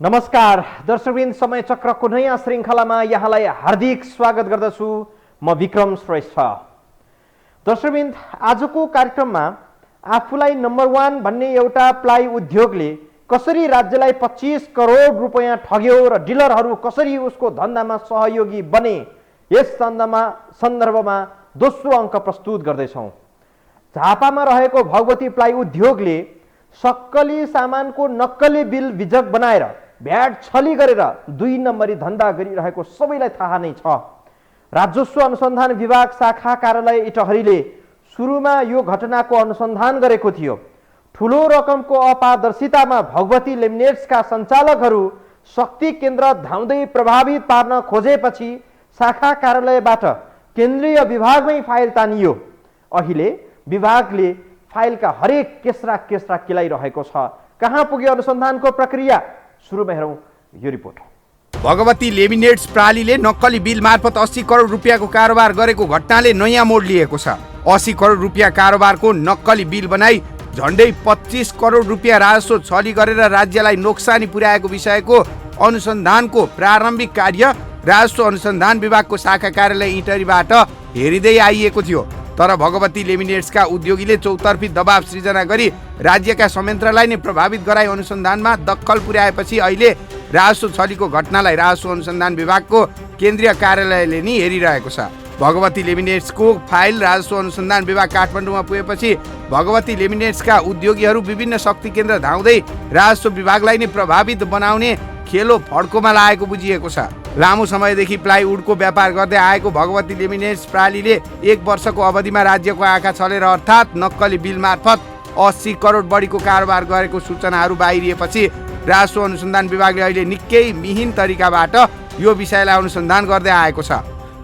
नमस्कार दर्शकवृन्द, समय चक्रको नयाँ श्रृङ्खलामा यहाँलाई हार्दिक स्वागत गर्दछु। म विक्रम श्रेष्ठ। दर्शकवृन्द, आजको कार्यक्रममा आफूलाई नम्बर 1 भन्ने एउटा प्लाइ उद्योगले कसरी राज्यलाई 25 करोड रुपैयाँ ठग्यो र डिलरहरू कसरी उसको धन्दामा सहयोगी बने, यस सन्दर्भमा दोस्रो अङ्क प्रस्तुत गर्दैछौँ। झापामा रहेको भगवती प्लाइ उद्योगले सक्कली सामानको नक्कली बिल बिजक बनाएर भ्याट छली गरेर 2 नम्बरी धन्दा गरिरहेको सबैलाई थाहा नै छ। राजस्व अनुसन्धान विभाग शाखा कार्यालय इटहरीले सुरुमा यो घटनाको अनुसन्धान गरेको थियो। ठुलो रकमको अपारदर्शितामा भगवती लेमिनेट्सका सञ्चालकहरू शक्ति केन्द्र धाउँदै प्रभावित पार्न खोजेपछि शाखा कार्यालयबाट केन्द्रीय विभागमै फाइल तानियो। अहिले विभागले फाइलका हरेक केस्रा केलाइरहेको छ। कहाँ पुग्यो अनुसन्धानको प्रक्रिया? सुरुमा हेरौँ यो रिपोर्ट। भगवती लेमिनेट्स प्रालीले नक्कली बिल मार्फत 80 करोड रुपियाँको कारोबार गरेको घटनाले नयाँ मोड लिएको छ। 80 करोड रुपियाँ कारोबारको नक्कली बिल बनाई झन्डै 25 करोड रुपियाँ राजस्व छली गरेर राज्यलाई नोक्सानी पुर्याएको विषयको अनुसन्धानको प्रारम्भिक कार्य राजस्व अनुसन्धान विभागको शाखा कार्यालय इटहरीबाट हेरिँदै आइएको थियो। तर भगवती लेमिनेट्सका उद्योगीले चौतर्फी दबाव सृजना गरी राज्यका संयन्त्रलाई नै प्रभावित गराई अनुसन्धानमा दखल पुर्याएपछि अहिले राजस्व छलीको घटनालाई राजस्व अनुसन्धान विभागको केन्द्रीय कार्यालयले नि हेरिरहेको छ। भगवती लेमिनेट्सको फाइल राजस्व अनुसन्धान विभाग काठमाडौँमा पुगेपछि भगवती लेमिनेट्सका उद्योगीहरू विभिन्न शक्ति केन्द्र धाउँदै राजस्व विभागलाई नै प्रभावित बनाउने खेलो फड्कोमा लागेको बुझिएको छ। लामो समयदेखि प्लाइवुडको व्यापार गर्दै आएको भगवती लेमिनेट्स प्रालीले 1 वर्षको अवधिमा राज्यको आँखा छलेर अर्थात् नक्कली बिल मार्फत 80 करोड बढीको कारोबार गरेको सूचनाहरू बाहिरिएपछि राजस्व अनुसन्धान विभागले अहिले निकै मिहिन तरिकाबाट यो विषयलाई अनुसन्धान गर्दै आएको छ।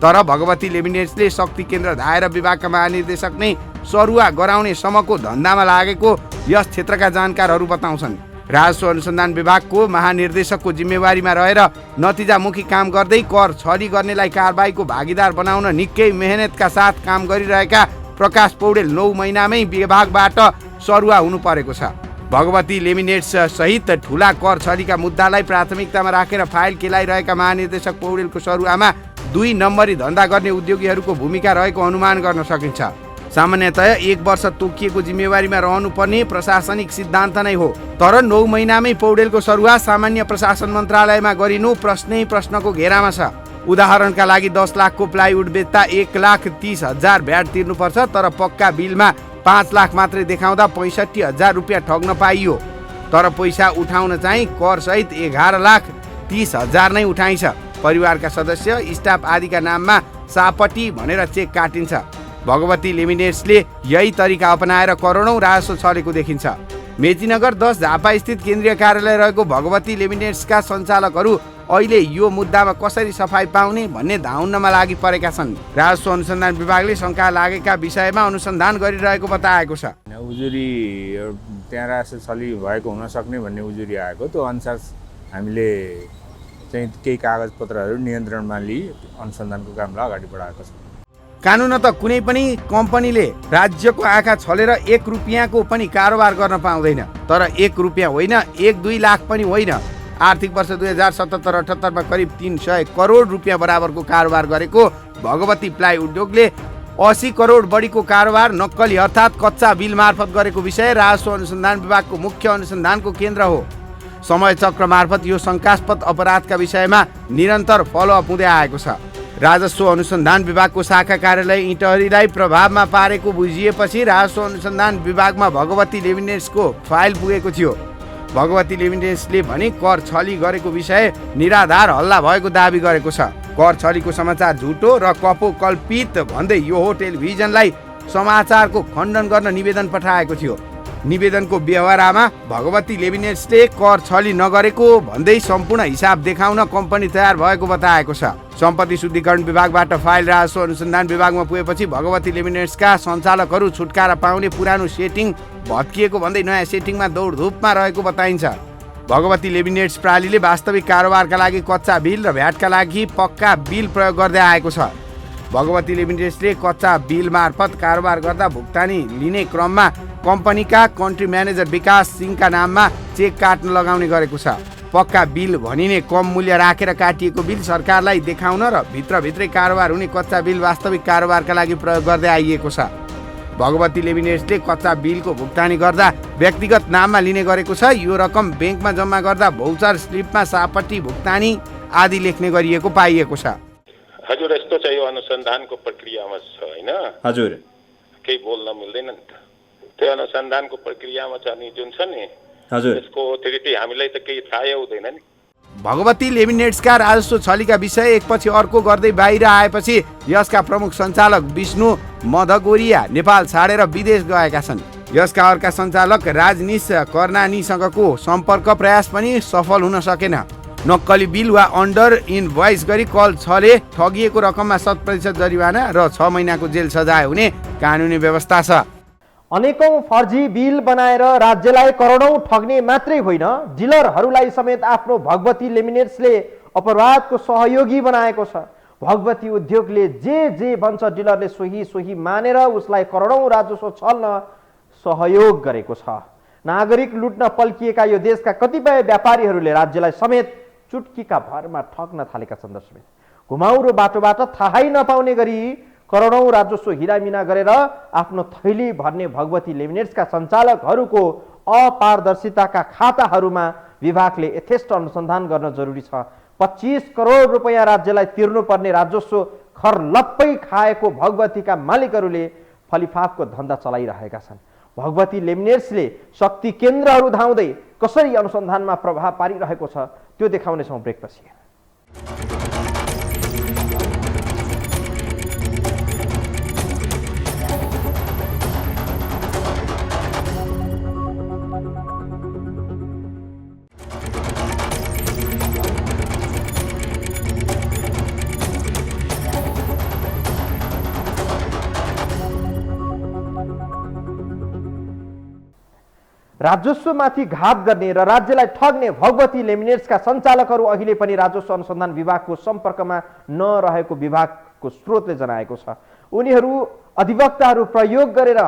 तर भगवती लेमिनेट्सले शक्ति केन्द्र धाएर विभागका महानिर्देशक नै सरुवा गराउने सम्मको धन्दामा लागेको यस क्षेत्रका जानकारहरू बताउँछन्। राजस्व अनुसन्धान विभागको महानिर्देशकको जिम्मेवारीमा रहेर नतिजामुखी काम गर्दै कर छली गर्नेलाई कारबाहीको भागीदार बनाउन निकै मेहनतका साथ काम गरिरहेका प्रकाश पौडेल 9 महिनामै विभागबाट सरुवा हुनु परेको छ। भगवती लेमिनेट्स सहित ठुला कर छलीका मुद्दालाई प्राथमिकतामा राखेर फाइल केलाइरहेका महानिर्देशक पौडेलको सरुवामा 2 नम्बरी धन्दा गर्ने उद्योगीहरूको भूमिका रहेको अनुमान गर्न सकिन्छ। सामान्यतया 1 वर्ष तोकिएको जिम्मेवारीमा रहनुपर्ने प्रशासनिक सिद्धान्त नै हो। तर 9 महिनामै पौडेलको सरुवा सामान्य प्रशासन मन्त्रालयमा गरिनु प्रश्नको घेरामा छ। उदाहरणका लागि 10 लाखको प्लाइवुड बेच्दा 1,30,000 भ्याट तिर्नुपर्छ, तर पक्का बिलमा 5 लाख मात्रै देखाउँदा 65,000 रुपियाँ ठग्न पाइयो। तर पैसा उठाउन चाहिँ कर सहित 11,30,000 नै उठाइन्छ। परिवारका सदस्य, स्टाफ आदिका नाममा सापटी भनेर चेक काटिन्छ। भगवती लेमिनेट्सले यही तरिका अपनाएर करोडौं राजस्व छलेको देखिन्छ। मेचीनगर 10 झापा स्थित केन्द्रीय कार्यालय रहेको भगवती लेमिनेट्सका सञ्चालकहरू अहिले यो मुद्दामा कसरी सफाई पाउने भन्ने धाउन्नमा लागि परेका छन्। राजस्व अनुसन्धान विभागले शङ्का लागेका विषयमा अनुसन्धान गरिरहेको बताएको छ। उजुरी त्यहाँ राजस्व छली भएको हुन सक्ने भन्ने उजुरी आएको, त्यो अनुसार हामीले चाहिँ केही कागजपत्रहरू नियन्त्रणमा लिई अनुसन्धानको कामलाई अगाडि बढाएको छ। कानुन त कुनै पनि कम्पनीले राज्यको आँखा छलेर 1 रुपियाँको पनि कारोबार गर्न पाउँदैन। तर 1 रुपियाँ होइन, 1-2 लाख पनि होइन। आर्थिक वर्ष 2077-78 मा करिब 300 करोड रुपियाँ बराबरको कारोबार गरेको भगवती प्लाइ उद्योगले 80 करोड बढीको कारोबार नक्कली अर्थात् कच्चा बिल मार्फत गरेको विषय राजस्व अनुसन्धान विभागको मुख्य अनुसन्धानको केन्द्र हो। समय चक्र मार्फत यो शङ्कास्पद अपराधका विषयमा निरन्तर फलोअप हुँदै आएको छ। राजस्व अनुसन्धान विभागको शाखा कार्यालय इटहरीलाई प्रभावमा पारेको बुझिएपछि राजस्व अनुसन्धान विभागमा भगवती लेमिनेट्सको फाइल पुगेको थियो। भगवती लेमिनेट्सले भने कर छली गरेको विषय निराधार हल्ला भएको दाबी गरेको छ। कर छलीको समाचार झुटो र कपोकल्पित भन्दै यो हो टेलिभिजनलाई समाचारको खण्डन गर्न निवेदन पठाएको थियो। निवेदनको व्यवहारमा भगवती लेमिनेट्सले कर छली नगरेको भन्दै सम्पूर्ण हिसाब देखाउन कम्पनी तयार भएको बताएको छ। सम्पत्ति शुद्धिकरण विभागबाट फाइल राजस्व अनुसन्धान विभागमा पुगेपछि भगवती लेमिनेट्सका सञ्चालकहरू छुटकारा पाउने पुरानो सेटिङ भत्किएको भन्दै नयाँ सेटिङमा दौडधुपमा रहेको बताइन्छ। भगवती लेमिनेट्स प्रालीले वास्तविक कारोबारका लागि कच्चा बिल र भ्याटका लागि पक्का बिल प्रयोग गर्दै आएको छ। भगवती लेमिनेट्सले कच्चा बिल मार्फत कारोबार गर्दा भुक्तानी लिने क्रममा कम्पनीका कन्ट्री म्यानेजर विकास सिंहका नाममा चेक काट्न लगाउने गरेको छ। पक्का बिल भनिने कम मूल्य राखेर काटिएको बिल सरकारलाई देखाउन र भित्रभित्रै कारोबार हुने कच्चा बिल वास्तविक कारोबारका लागि प्रयोग गर्दै आइएको छ। भगवती लेमिनेट्सले कच्चा बिलको भुक्तानी गर्दा व्यक्तिगत नाममा लिने गरेको छ। यो रकम ब्याङ्कमा जम्मा गर्दा भौचर स्लिपमा सापट्टि भुक्तानी आदि लेख्ने गरिएको पाइएको छ। हजुर यस्तो छ, यो अनुसन्धानको प्रक्रियामा छ होइन। हजुर केही बोल्न मिल्दैन नि त, त्यो अनुसन्धानको प्रक्रियामा छ नि जुन छ नि हजुर त्यसको अथोरिटी हामीलाई त केही थाहै हुँदैन नि। भगवती लेमिनेट्सका राजस्व छलीका विषय एकपछि अर्को गर्दै बाहिर आएपछि यसका प्रमुख सञ्चालक विष्णु मधगोरिया नेपाल छाडेर विदेश गएका छन्। यसका अर्का सञ्चालक राजनिश कर्णानीसँगको सम्पर्क प्रयास पनि सफल हुन सकेन। नक्कली बिल वा अन्डर इनभोइस गरी कल 6 ले ठगिएको रकममा 100% जरिवाना र 6 महिनाको जेल सजाय हुने कानुनी व्यवस्था छ। अनेकौं फर्जी बिल बनाएर राज्यलाई करोडौं ठग्ने मात्रै होइन, डिलरहरूलाई समेत आफ्नो भगवती लेमिनेट्सले अपराधको सहयोगी बनाएको छ। भगवती उद्योगले जे भन्छ डिलरले सोही मानेर उसलाई करोडौं राजस्व छल्न सहयोग गरेको छ। नागरिक लुट्न पल्किएका यो देशका कतिपय व्यापारीहरूले राज्यलाई समेत चुटकीका भरमा ठग्न थालेका छन्। दर्शक, घुमाउरो बाटोबाट थाहै नपाउने गरी करोडौं राजस्व हिरामिना गरेर आफ्नो थैली भर्ने भगवती लेमिनेट्सका सञ्चालकहरूको अपारदर्शिताका खाताहरूमा विभागले यथेष्ट अनुसन्धान गर्न जरुरी छ। 25 करोड रुपैयाँ राज्यलाई तिर्नुपर्ने राजस्व खरलप्पै खाएको भगवतीका मालिकहरूले फलिफापको धन्दा चलाइरहेका छन्। भगवती लेमिनेट्सले शक्ति केन्द्रहरू धाउँदै कसरी अनुसन्धानमा प्रभाव पारिरहेको छ त्यो देखाउनेछौँ ब्रेकपछि। राजस्वमाथि घात गर्ने र राज्यलाई ठग्ने भगवती लेमिनेट्सका सञ्चालकहरू अहिले पनि राजस्व अनुसन्धान विभागको सम्पर्कमा नरहेको विभागको स्रोतले जनाएको छ। उनीहरू अधिवक्ताहरू प्रयोग गरेर,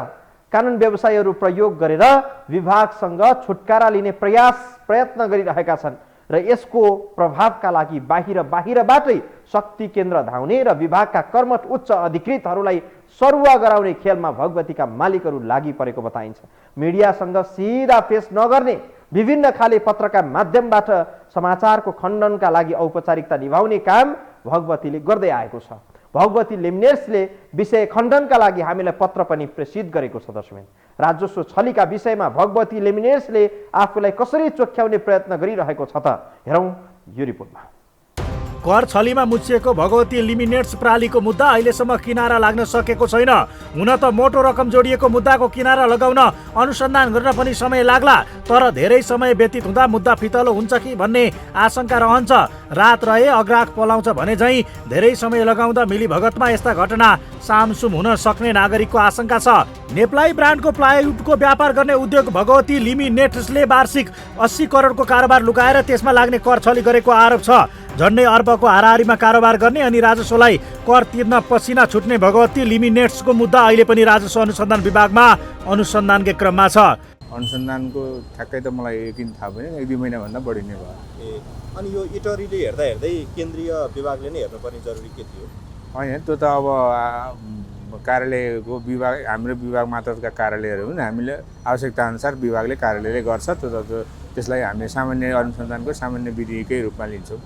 कानुन व्यवसायीहरू प्रयोग गरेर विभागसँग छुटकारा लिने प्रयत्न गरिरहेका छन् र यसको प्रभावका लागि बाहिरबाटै शक्ति केन्द्र धाउने र विभागका कर्मठ उच्च अधिकृतहरूलाई सरुवा गराउने खेलमा भगवतीका मालिकहरू लागि परेको बताइन्छ। मिडियासँग सिधा पेश नगर्ने, विभिन्न खाले पत्रका माध्यमबाट समाचारको खण्डनका लागि औपचारिकता निभाउने काम भगवतीले गर्दै आएको छ। भगवती लेमिनेट्सले विषय खण्डनका लागि हामीलाई पत्र पनि प्रेषित गरेको छ। दर्शक, राजस्व छलीका विषयमा भगवती लेमिनेट्सले आफूलाई कसरी चोख्याउने प्रयत्न गरिरहेको छ त हेरौँ यो रिपोर्टमा। कर छलीमा मुछिएको भगवती लेमिनेट्स प्रालीको मुद्दा अहिलेसम्म किनारा लाग्न सकेको छैन। हुन त मोटो रकम जोडिएको मुद्दाको किनारा लगाउन अनुसन्धान गर्न पनि समय लाग्ला, तर धेरै समय व्यतीत हुँदा मुद्दा फितलो हुन्छ कि भन्ने आशंका रहन्छ। रात रहे अग्राग पलाउँछ भने झैँ धेरै समय लगाउँदा मिलीभगतमा यस्ता घटना सामसुम हुन सक्ने नागरिकको आशंका छ। नेप्लाई ब्रान्डको प्लाइवुडको व्यापार गर्ने उद्योग भगवती लेमिनेट्सले वार्षिक 80 करोडको कारोबार लुकाएर त्यसमा लाग्ने कर छली गरेको आरोप छ। झन्डै अर्बको हाराहारीमा कारोबार गर्ने अनि राजस्वलाई कर तिर्न पसिना छुट्ने भगवती लेमिनेट्सको मुद्दा अहिले पनि राजस्व अनुसन्धान विभागमा अनुसन्धानकै क्रममा छ। अनुसन्धानको ठ्याक्कै त मलाई यकिन थाहा भएन, 1-2 महिनाभन्दा बढी नै भयो। अनि यो इटरीले हेर्दै केन्द्रीय विभागले नै हेर्नुपर्ने जरुरी के थियो? होइन, त्यो त अब कार्यालयको विभाग, हाम्रो विभाग मात्रका कार्यालयहरू हुन्। हामीले आवश्यकता अनुसार विभागले कार्यालयले गर्छ, त्यसलाई हामीले सामान्य अनुसन्धानको सामान्य विधिकै रूपमा लिन्छौँ।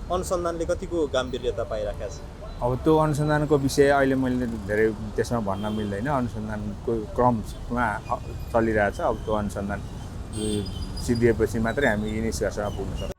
अनुसन्धानले कतिको गाम्भीर्यता पाइराखेको छ? अब त्यो अनुसन्धानको विषय अहिले मैले धेरै त्यसमा भन्न मिल्दैन। अनुसन्धानको क्रममा चलिरहेछ। अब त्यो अनुसन्धान सिद्धिएपछि मात्रै हामी यी निष्कर्षमा पुग्न सक्छौँ।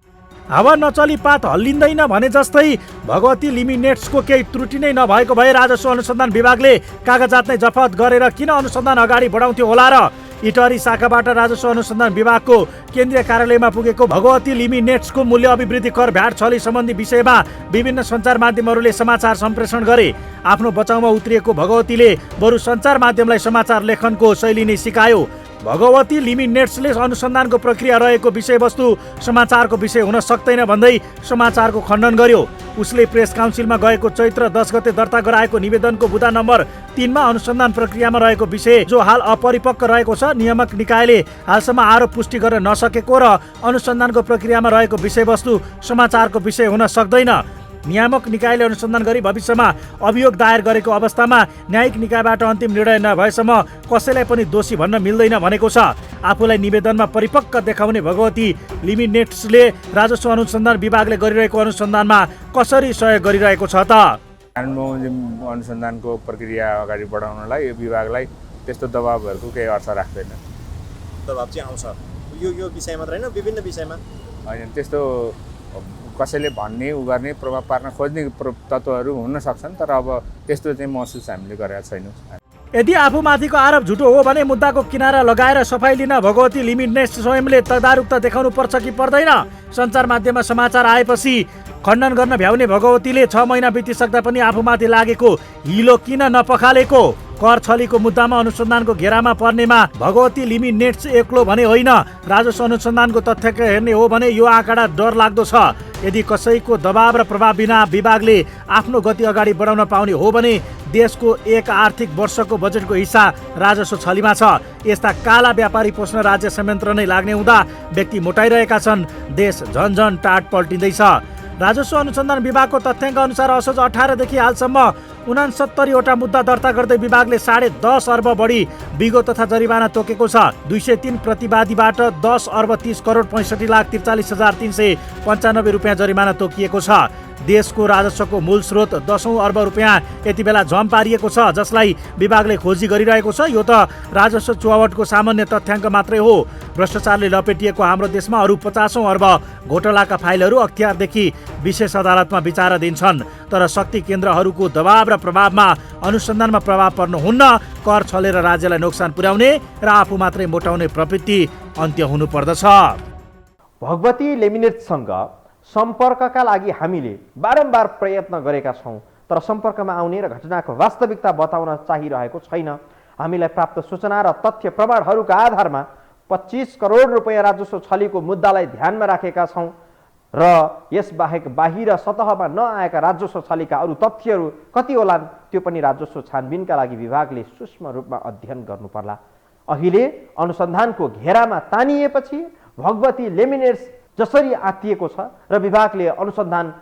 हावा नचली पात हल्लिँदैन भने जस्तै भगवती लेमिनेट्सको केही त्रुटि नै नभएको भए राजस्व अनुसन्धान विभागले कागजात नै जफत गरेर किन अनुसन्धान अगाडि बढाउँथ्यो होला र? इटरी शाखाबाट राजस्व अनुसन्धान विभागको केन्द्रीय कार्यालयमा पुगेको भगवती लेमिनेट्सको मूल्य अभिवृद्धि कर भ्याट छली सम्बन्धी विषयमा विभिन्न सञ्चार माध्यमहरूले समाचार सम्प्रेषण गरे। आफ्नो बचाउमा उत्रिएको भगवतीले बरु सञ्चार माध्यमलाई समाचार लेखनको शैली नै सिकायो। भगवती लिमिनेट्सले अनुसन्धानको प्रक्रिया रहेको विषयवस्तु समाचारको विषय हुन सक्दैन भन्दै समाचारको खण्डन गर्यो। उसले प्रेस काउन्सिलमा गएको चैत्र 10 गते दर्ता गराएको निवेदनको बुँदा नम्बर 3 मा अनुसन्धान प्रक्रियामा रहेको विषय जो हाल अपरिपक्व रहेको छ, नियामक निकायले हालसम्म आरोप पुष्टि गर्न नसकेको र अनुसन्धानको प्रक्रियामा रहेको विषयवस्तु समाचारको विषय हुन सक्दैन। नियामक निकायले अनुसन्धान गरी भविष्यमा अभियोग दायर गरेको अवस्थामा न्यायिक निकायबाट अन्तिम निर्णय नभएसम्म कसैलाई पनि दोषी भन्न मिल्दैन भनेको छ। आफूलाई निवेदनमा परिपक्व देखाउने भगवती लिमिनेट्सले राजस्व अनुसन्धान विभागले गरिरहेको अनुसन्धानमा कसरी सहयोग गरिरहेको छ त? कानुन अनुसन्धानको प्रक्रिया अगाडि बढाउनलाई यो विभागलाई त्यस्तो दबाबहरूको केही अर्थ राख्दैन। दबाब चाहिँ आउँछ यो विषय मात्र होइन, विभिन्न विषयमा होइन, त्यस्तो कसैले भन्ने उ गर्ने प्रभाव पार्न खोज्ने तत्त्वहरू हुन सक्छन्, तर अब त्यस्तो चाहिँ महसुस हामीले गरेका छैनौँ। यदि आफूमाथिको आरोप झुटो हो भने मुद्दाको किनारा लगाएर सफाई लिन भगवती लिमिनेट्स स्वयंले तदारुकता देखाउनु पर्छ कि पर्दैन? सञ्चार माध्यममा समाचार आएपछि खण्डन गर्न भ्याउने भगवतीले 6 महिना बितिसक्दा पनि आफूमाथि लागेको हिलो किन नपखालेको? कर छलीको मुद्दामा अनुसन्धानको घेरामा पर्नेमा भगवती लिमिनेट्स एक्लो भने होइन। राजस्व अनुसन्धानको तथ्यको हेर्ने हो भने यो आँकडा डरलाग्दो छ। यदि कसैको दबाव र प्रभाव बिना विभागले आफ्नो गति अगाडि बढाउन पाउने हो भने देशको एक आर्थिक वर्षको बजेटको हिस्सा राजस्व छलीमा छ। यस्ता काला व्यापारी पोस्न राज्य संयन्त्र नै लाग्ने हुँदा व्यक्ति मोटाइरहेका छन्, देश झन्झन टाट पल्टिँदैछ। राजस्व अनुसन्धान विभागको तथ्याङ्क अनुसार असोज 18 देखि हालसम्म 69वटा मुद्दा दर्ता गर्दै विभागले 10.5 अर्ब बढी विगत तथा जरिवाना तोकेको छ। 203 प्रतिवादीबाट 10 अर्ब 30 करोड 65,43,395 रुपियाँ जरिमाना तोकिएको छ। देशको राजस्वको मूल स्रोत 10औं अर्ब रुपियाँ यति बेला झम पारिएको छ, जसलाई विभागले खोजी गरिरहेको छ। यो त राजस्व चुहावटको सामान्य तथ्याङ्क मात्रै हो। भ्रष्टाचारले लपेटिएको हाम्रो देशमा अरू 50औं अर्ब घोटालाका फाइलहरू अख्तियारदेखि विशेष अदालतमा विचाराधीन छन्। तर शक्ति केन्द्रहरूको दबाव र प्रभावमा अनुसन्धानमा प्रभाव पर्नुहुन्न। कर छलेर राज्यलाई नोक्सान पुर्याउने र आफू मात्रै मोटाउने प्रवृत्ति अन्त्य हुनुपर्दछ। भगवती लेमिनेट्ससँग सम्पर्कका लागि हामीले बारम्बार प्रयत्न गरेका छौँ, तर सम्पर्कमा आउने र घटनाको वास्तविकता बताउन चाहिरहेको छैन। हामीलाई प्राप्त सूचना र तथ्य प्रमाणहरूका आधारमा 25 करोड रुपियाँ राजस्व छलीको मुद्दालाई ध्यानमा राखेका छौँ र यसबाहेक बाहिर सतहमा नआएका राजस्व छलीका अरू तथ्यहरू कति होलान् त्यो पनि राजस्व छानबिनका लागि विभागले सूक्ष्म रूपमा अध्ययन गर्नुपर्ला। अहिले अनुसन्धानको घेरामा तानिएपछि भगवती लेमिनेट्स जसरी आत्तिएको छ र विभागले अनुसन्धान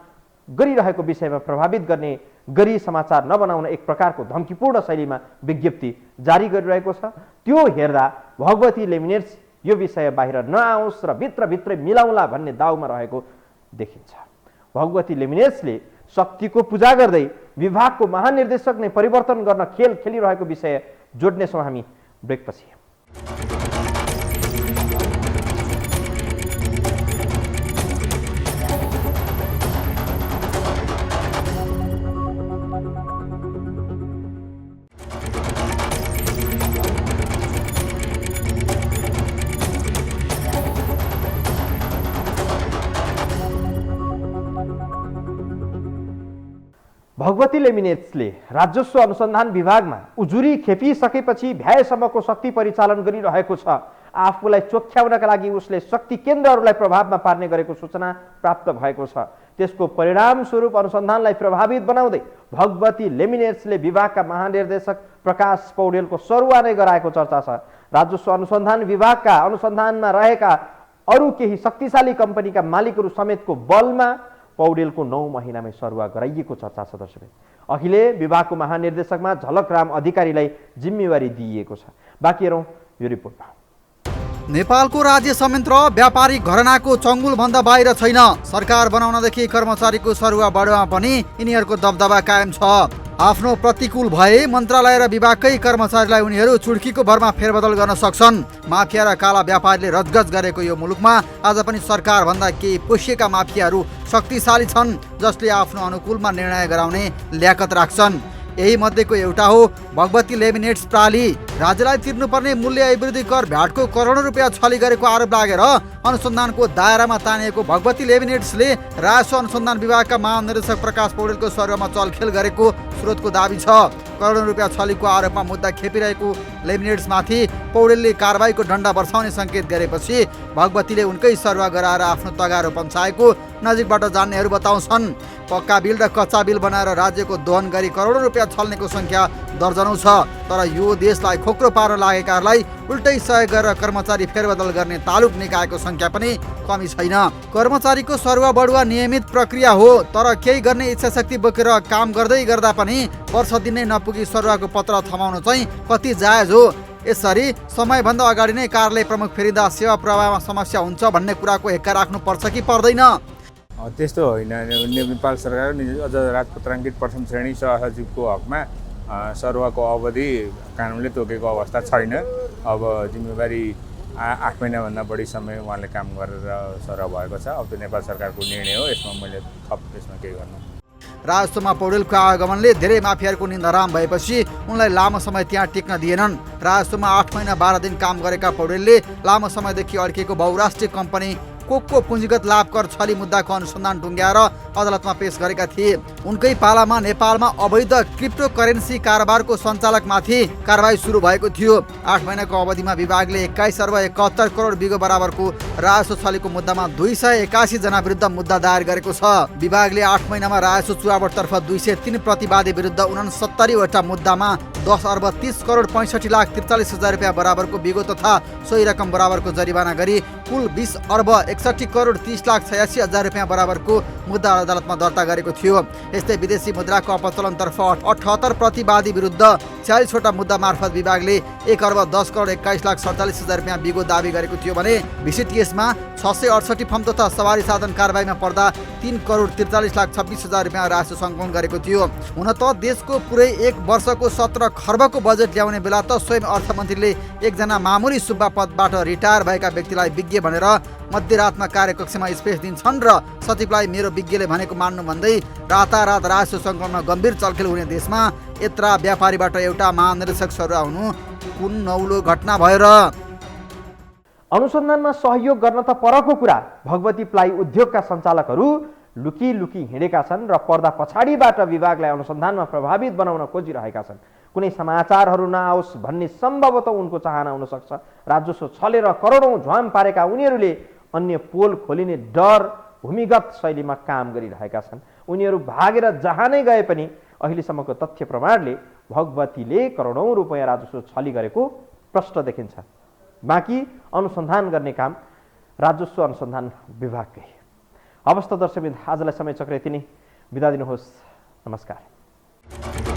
गरिरहेको विषयमा प्रभावित गर्ने गरी समाचार नबनाउन एक प्रकारको धम्कीपूर्ण शैलीमा विज्ञप्ति जारी गरिरहेको छ, त्यो हेर्दा भगवती लेमिनेट्स यो विषय बाहिर नआओस् र भित्रभित्रै मिलाउला भन्ने दाउमा रहेको देखिन्छ। भगवती लेमिनेट्सले शक्तिको पूजा गर्दै विभागको महानिर्देशक नै परिवर्तन गर्न खेल खेलिरहेको विषय जोड्नेछौँ हामी ब्रेकपछि। भगवती लेमिनेट्सले राजस्व अनुसन्धान विभागमा उजुरी खेपिसकेपछि भ्याएसम्मको शक्ति परिचालन गरिरहेको छ। आफूलाई चोख्याउनका लागि उसले शक्ति केन्द्रहरूलाई प्रभावमा पार्ने गरेको सूचना प्राप्त भएको छ। त्यसको परिणामस्वरूप अनुसन्धानलाई प्रभावित बनाउँदै भगवती लेमिनेट्सले विभागका महानिर्देशक प्रकाश पौडेलको सरुवा नै गराएको चर्चा छ। राजस्व अनुसन्धान विभागका अनुसन्धानमा रहेका अरू केही शक्तिशाली कम्पनीका मालिकहरू समेतको बलमा पौडेलको 9 महिनामै सरुवा गराइएको चर्चा छ। दर्शक, अहिले विभागको महानिर्देशकमा झलकराम अधिकारीलाई जिम्मेवारी दिइएको छ। बाँकी हेरौँ यो रिपोर्टमा। नेपालको राज्य संयन्त्र व्यापारिक घरानाको चङ्गुलभन्दा बाहिर छैन। सरकार बनाउनदेखि कर्मचारीको सरुवा बढ्नमा पनि यिनीहरूको दबदबा कायम छ। आफ्नो प्रतिकूल भए मन्त्रालय र विभागकै कर्मचारीलाई उनीहरू चुड्कीको भरमा फेरबदल गर्न सक्छन्। माफिया र काला व्यापारीले रजगज गरेको यो मुलुकमा आज पनि सरकारभन्दा केही पोषिएका माफियाहरू शक्तिशाली छन्, जसले आफ्नो अनुकूलमा निर्णय गराउने ल्याकत राख्छन्। यही मध्येको एउटा हो भगवती लेमिनेट्स प्राली। राज्यलाई तिर्नुपर्ने मूल्य अभिवृद्धि कर भ्याटको करोडौं रुपियाँ छली गरेको आरोप लागेर अनुसन्धानको दायरामा तानिएको भगवती लेमिनेट्सले राजस्व अनुसन्धान विभागका महानिर्देशक प्रकाश पौडेलको सरुवामा चलखेल गरेको स्रोतको दाबी छ। करोडौं रुपियाँ छलीको आरोपमा मुद्दा खेपिरहेको लेमिनेट्समाथि पौडेलले कारबाहीको डण्डा बर्साउने सङ्केत गरेपछि भगवतीले उनकै सरुवा गराएर आफ्नो तगारो पम्साएको नजिकबाट जान्नेहरू बताउँछन्। पक्का बिल र कच्चा बिल बनाएर राज्यको दोहन गरी करोडौं रुपियाँ छल्नेको संख्या दर्जनौं छ। तर यो देशलाई खोक्रो पार्न लागेकाहरूलाई उल्टै सहयोग गरेर कर्मचारी फेरबदल गर्ने तालुक निकायको संख्या पनि कमी छैन। कर्मचारीको सरुवा बढुवा नियमित प्रक्रिया हो, तर केही गर्ने इच्छाशक्ति बोकेर काम गर्दै गर्दा पनि वर्ष दिन नै नपुगी सरुवाको पत्र थमाउनु चाहिँ कति जायज हो? यसरी समयभन्दा अगाडि नै कार्यालय प्रमुख फेरिँदा सेवा प्रवाहमा समस्या हुन्छ भन्ने कुराको हेक्का राख्नुपर्छ कि पर्दैन? त्यस्तो होइन। नेपाल सरकार अझ राजपत्राङ्कित प्रथम श्रेणी सहसचिवको हकमा सरुवाको अवधि कानुनले तोकेको अवस्था छैन। अब जिम्मेवारी 8 महिनाभन्दा बढी समय उहाँले काम गरेर सरुवा भएको छ। अब त्यो नेपाल सरकारको निर्णय हो, यसमा मैले थप यसमा केही गर्नु। राजस्वमा पौडेलको आगमनले धेरै माफियाहरूको निन्दा हराम भएपछि उनलाई लामो समय त्यहाँ टिक्न दिएनन्। राजस्वमा 8 महिना 12 दिन काम गरेका पौडेलले लामो समयदेखि अड्किएको बहुराष्ट्रिय कम्पनी कोकको पुँजीगत लाभ कर छली मुद्दाको अनुसन्धान टुङ्ग्याएर अदालतमा पेश गरेका थिए। उनकै पालामा नेपालमा अवैध क्रिप्टो करेन्सी कारोबारको सञ्चालकमाथि कारबाही सुरु भएको थियो। 8 महिनाको अवधिमा विभागले 21 अर्ब 71 करोड बिगो बराबरको राजस्व छलीको मुद्दामा 281 जना विरुद्ध मुद्दा दायर गरेको छ। विभागले 8 महिनामा राजस्व चुहावटतर्फ 203 प्रतिवादी विरुद्ध 69 वटा मुद्दामा 10 अर्ब 30 करोड 65 लाख 43 हजार रुपियाँ बराबरको बिगो तथा सोही रकम बराबरको जरिवाना गरी कुल 20 अर्ब 61 करोड 30 लाख 86 हजार रुपियाँ बराबरको मुद्दा अदालतमा दर्ता गरेको थियो। यस्तै विदेशी मुद्राको अपचलनतर्फ 78 प्रतिवादी विरुद्ध 46 वटा मुद्दा मार्फत विभागले 1 अर्ब 10 करोड 21 लाख 47 हजार रुपियाँ बिगो दाबी गरेको थियो भने भिसिटिएसमा 668 फर्म तथा सवारी साधन कारबाहीमा पर्दा 3 करोड 43 लाख 26 हजार रुपियाँ राजस्व सङ्कलन गरेको थियो। हुन त देशको पुरै 1 वर्षको 17 खर्बको बजेट ल्याउने बेला त स्वयं अर्थमन्त्रीले एकजना मामुली सुब्बा पदबाट रिटायर भएका व्यक्तिलाई विज्ञ भनेर मध्यरातमा कार्यकक्षमा स्पेस दिन्छन् र सचिवलाई मेरो विज्ञले भनेको मान्नु भन्दै रातारात राजस्व सङ्कलनमा गम्भीर चलखेल हुने देशमा यत्रा व्यापारीबाट एउटा महानिर्देशक सरुवा हुनु कुन नौलो घटना भयो र? अनुसन्धानमा सहयोग गर्न त परको कुरा, भगवती प्लाई उद्योगका सञ्चालकहरू लुकी लुकी हिँडेका छन् र पर्दा पछाडिबाट विभागलाई अनुसन्धानमा प्रभावित बनाउन खोजिरहेका छन्। कुनै समाचारहरू नआओस् भन्ने सम्भवतः उनको चाहना हुन सक्छ। राजस्व छलेर करोडौं झ्वाम पारेका उनीहरूले अन्य पोल खोलिने डर भूमिगत शैलीमा काम गरिरहेका छन्। उनीहरू भागेर जहाँ नै गए पनि अहिलेसम्मको तथ्य प्रमाणले भगवतीले करोडौं रुपियाँ राजस्व छली गरेको प्रष्ट देखिन्छ। बाँकी अनुसन्धान गर्ने काम राजस्व अनुसन्धान विभागकै। हवस् त दर्शकवृन्द, आजलाई समय चक्र यति नै। बिदा दिनुहोस्। नमस्कार।